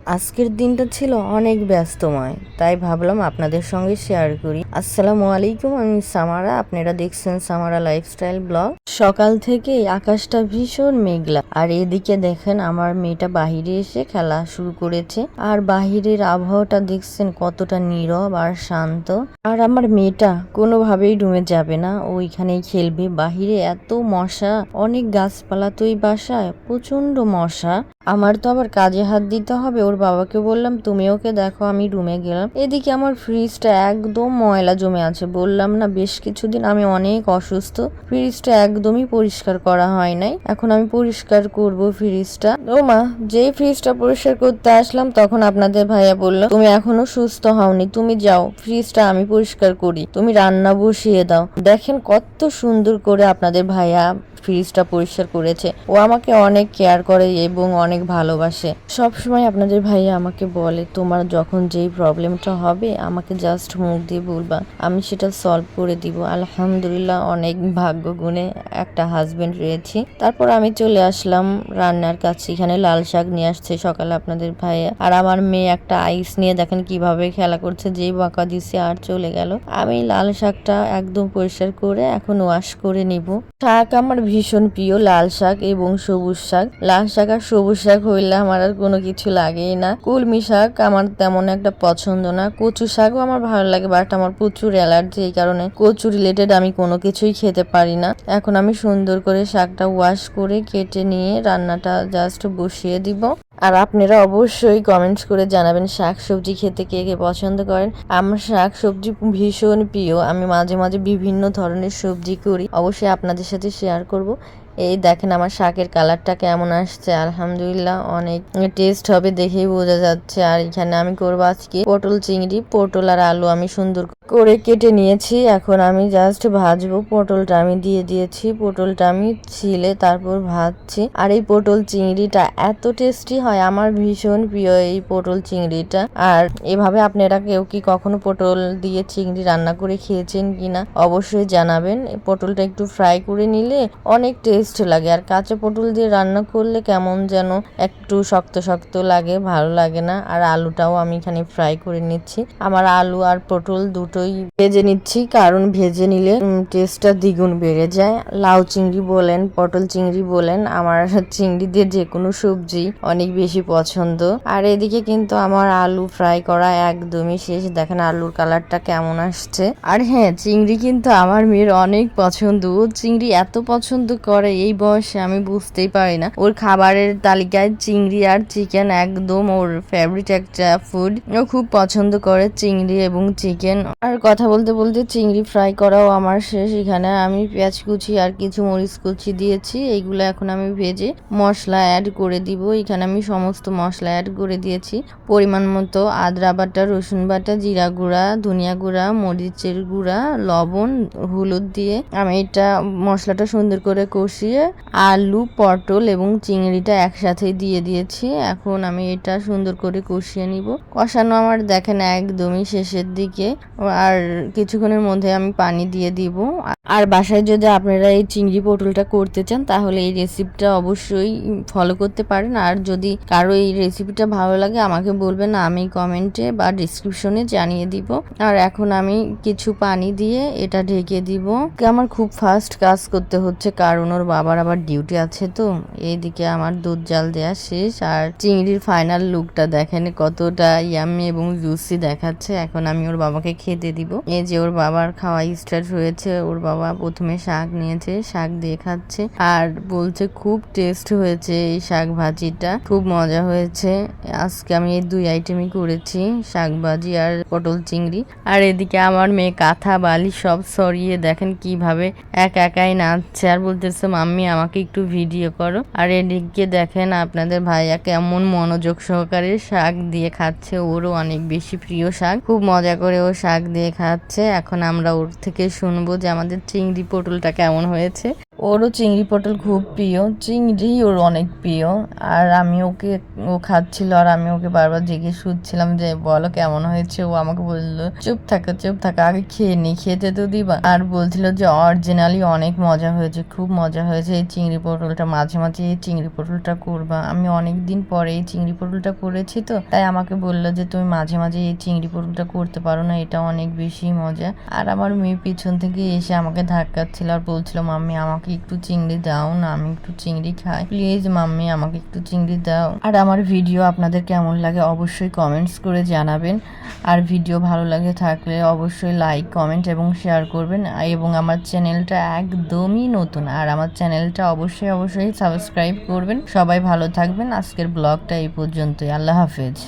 আজকের দিনটা ছিল অনেক ব্যস্তময়, তাই ভাবলাম আপনাদের সঙ্গে শেয়ার করি। আসসালামু আলাইকুম, আমি সামারা, আপনারা দেখছেন সামারা লাইফস্টাইল ব্লগ। সকাল থেকেই আকাশটা ভীষণ মেঘলা, আর এদিকে দেখেন আমার মেয়েটা বাহিরে এসে খেলা শুরু করেছে। আর বাহিরের আবহাওয়াটা দেখছেন কতটা নীরব আর শান্ত। আর আমার মেয়েটা কোনোভাবেই রুমে যাবে না, ওইখানেই খেলবে। বাহিরে এত মশা, অনেক গাছপালা তো এই বাসায়, প্রচন্ড মশা। আমার তো আবার কাজে হাত দিতে হবে। ওর বাবাকে বললাম তুমি ওকে দেখো, আমি রুমে গেলাম। এদিকে আমার ফ্রিজটা একদম ময়লা জমে আছে। বললাম না বেশ কিছুদিন আমি অনেক অসুস্থ, ফ্রিজটা একদমই পরিষ্কার করা হয় নাই। এখন আমি পরিষ্কার করব ফ্রিজটা। ও মা, যেই ফ্রিজটা পরিষ্কার করতে আসলাম তখন আপনাদের ভাইয়া বলল তুমি এখনো সুস্থ হওনি, তুমি যাও ফ্রিজটা আমি পরিষ্কার করি, তুমি রান্না বসিয়ে দাও। দেখেন কত সুন্দর করে আপনাদের ভাইয়া ফ্রিজটা পরিষ্কার করেছে। ও আমাকে অনেক কেয়ার করে এবং অনেক ভালোবাসে। সব সময় আপনাদের ভাইয়া আমাকে বলে তোমার যখন যেই প্রবলেমটা হবে আমাকে জাস্ট মুখ দিয়ে বলবা, আমি সেটা সলভ করে দিব। আলহামদুলিল্লাহ, অনেক ভাগ্য গুণে একটা হাজবেন্ড রয়েছে। তারপর আমি চলে আসলাম রান্নার কাছে। এখানে লাল শাক নিয়ে আসছে সকালে আপনাদের ভাইয়া, আর আমার মেয়ে একটা আইস নিয়ে দেখেন কিভাবে খেলা করছে, যেই বকা দিছে আর চলে গেল। আমি লাল শাকটা একদম পরিষ্কার করে এখন ওয়াশ করে নিব। শাক আমার ভীষণ প্রিয়, লাল শাক এবং সবুজ শাক। লাল শাক আর সবুজ শাক হইলে আমার আর কোনো কিছু লাগেই না। কলমি শাক আমার তেমন একটা পছন্দ না। কচু শাকও আমার ভালো লাগে, বাট আমার প্রচুর অ্যালার্জি, এই কারণে কচু রিলেটেড আমি কোনো কিছুই খেতে পারি না। এখন আমি সুন্দর করে শাকটা ওয়াশ করে কেটে নিয়ে রান্নাটা জাস্ট বসিয়ে দিব। আর আপনারা অবশ্যই কমেন্টস করে জানাবেন শাক সবজি খেতে কে কে পছন্দ করেন। আমার শাক সবজি ভীষণ প্রিয়, আমি মাঝে মাঝে বিভিন্ন ধরনের সবজি করি, অবশ্যই আপনাদের সাথে শেয়ার করব। এই দেখেন আমার শাকের কালারটা কেমন আসছে, আলহামদুলিল্লাহ অনেক টেস্ট হবে দেখেই বোঝা যাচ্ছে। আর এখানে আমি করবো আজকে পটল চিংড়ি। পটল আর আলু আমি সুন্দর করে কেটে নিয়েছি, এখন আমি জাস্ট ভাজবো। পটলটা আমি দিয়ে দিয়েছি, পটলটা আমি ছিলে তারপর ভাজছি। আর এই পটল চিংড়িটা এত টেস্টি হয়, আমার ভীষণ প্রিয় এই পটল চিংড়িটা। আর এভাবে আপনারা কেউ কি কখনো পটল দিয়ে চিংড়ি রান্না করে খেয়েছেন কিনা অবশ্যই জানাবেন। পটলটা একটু ফ্রাই করে নিলে অনেক টেস্ট লাগে, আর কাঁচা পটল দিয়ে রান্না করলে কেমন যেন একটু শক্ত শক্ত লাগে, ভালো লাগে না। আর আলুটাও আমি এখানে ফ্রাই করে নিচ্ছি। আমার আলু আর পটল দুটোই ভেজে নিচ্ছি, কারণ ভেজে নিলে টেস্টটা দ্বিগুণ বেড়ে যায়। লাউ চিংড়ি বলেন, পটল চিংড়ি বলেন, আমার চিংড়ি দিয়ে যে কোনো সবজি অনেক বেশি পছন্দ। আর এদিকে কিন্তু আমার আলু ফ্রাই করা একদমই শেষ। দেখেন আলুর কালারটা কেমন আসছে। আর হ্যাঁ, চিংড়ি কিন্তু আমার মেয়ের অনেক পছন্দ। ও চিংড়ি এত পছন্দ করে এই বয়সে, আমি বুঝতেই পারি না। ওর খাবারের তালিকায় চিংড়ি আর চিকেন একদম ওর ফেভারিট একটা ফুড। ও খুব পছন্দ করে চিংড়ি এবং চিকেন। আর কথা বলতে বলতে চিংড়ি ফ্রাই করাও আমার শেষ। এখানে আমি পেঁয়াজ কুচি আর কিছু মরিচ কুচি দিয়েছি, এইগুলো এখন আমি ভেজে মশলা অ্যাড করে দিব। এখানে আমি সমস্ত মশলা অ্যাড করে দিয়েছি, পরিমাণ মতো আদা বাটা, রসুন বাটা, জিরা গুঁড়া, ধনিয়া গুঁড়া, মরিচের গুঁড়া, লবণ, হলুদ দিয়ে আমি এটা মশলাটা সুন্দর করে কষিয়ে আলু, পটল এবং চিংড়িটা একসাথে দিয়ে দিয়েছি। এখন আমি এটা সুন্দর করে কষিয়ে নিব। কষানো আমার দেখেন একদমই শেষের দিকে, আর কিছুক্ষণের মধ্যে আমি পানি দিয়ে দিব। আর বাসায় যদি আপনারা এই চিংড়ি পটলটা করতে চান তাহলে এই রেসিপিটা অবশ্যই ফলো করতে পারেন। আর যদি কারো এই রেসিপিটা ভালো লাগে আমাকে বলবেন, আমি কমেন্টে বা ডিসক্রিপশনে জানিয়ে দিব। আর এখন আমি কিছু পানি দিয়ে এটা ঢেকে দিব। আমার খুব ফাস্ট কাজ করতে হচ্ছে, কারণ ওর বাবার আবার ডিউটি আছে। তো এইদিকে আমার দুধ জাল দেওয়া শেষ, আর চিংড়ির ফাইনাল লুকটা দেখেন কতটা ইয়াম্মি এবং জুসি দেখাচ্ছে। এখন আমি ওর বাবাকে খেতে দিব। এই যে ওর বাবার খাওয়া স্টার্ট হয়েছে। ওর বাবা প্রথমে শাক নিয়েছে, শাক দিয়ে খাচ্ছে আর বলছে খুব টেস্ট হয়েছে এই শাক ভাজিটা, খুব মজা হয়েছে। আজকে আমি এই দুই আইটেমই করেছি, শাক ভাজি আর পটল চিংড়ি। আর এদিকে আমার মেয়ে কাঁথা বালি সব সরিয়ে দেখেন কিভাবে একাই নাচছে, আর বলতেছে মাম্মি আমাকে একটু ভিডিও করো। আর এদিকে দেখেন আপনাদের ভাইয়া কেমন মনোযোগ সহকারে শাক দিয়ে খাচ্ছে, ওরও অনেক বেশি প্রিয় শাক, খুব মজা করে ও শাক দিয়ে খাচ্ছে। এখন আমরা ওর থেকে শুনবো যে আমাদের চিংড়ি পটলটা কেমন হয়েছে। ওরও চিংড়ি পটল খুব প্রিয়, চিংড়ি ওর অনেক প্রিয়। আর আমি ওকে, ও খাচ্ছিল আর আমি ওকে বারবার জিজ্ঞেস করছিলাম যে বলো কেমন হয়েছে। ও আমাকে বললো চুপ থাকো চুপ থাকো, আগে খেয়ে নি, খেতে তো দিবা। আর বলছিল যে অরিজিনালি অনেক মজা হয়েছে, খুব মজা হয়েছে এই চিংড়ি পটলটা। মাঝে মাঝে এই চিংড়ি পটলটা করবা, আমি অনেক দিন পরে এই চিংড়ি পটলটা করেছি তো, তাই আমাকে বললো যে তুমি মাঝে মাঝে এই চিংড়ি পটলটা করতে পারো না, এটা অনেক বেশি মজা। আর আমার মেয়ে পিছন থেকে এসে আমাকে ধাক্কাচ্ছিল আর বলছিল মাম্মি আমাকে একটু চিংড়ি দাও না, আমি একটু চিংড়ি খাই, প্লিজ মাম্মি আমাকে একটু চিংড়ি দাও। আর আমার ভিডিও আপনাদের কেমন লাগে অবশ্যই কমেন্টস করে জানাবেন। আর ভিডিও ভালো লাগে থাকলে অবশ্যই লাইক কমেন্ট এবং শেয়ার করবেন। এবং আমার চ্যানেলটা একদমই নতুন, আর আমার চ্যানেলটা অবশ্যই সাবস্ক্রাইব করবেন। সবাই ভালো থাকবেন। আজকের ব্লগটা এই পর্যন্তই। আল্লাহ হাফেজ।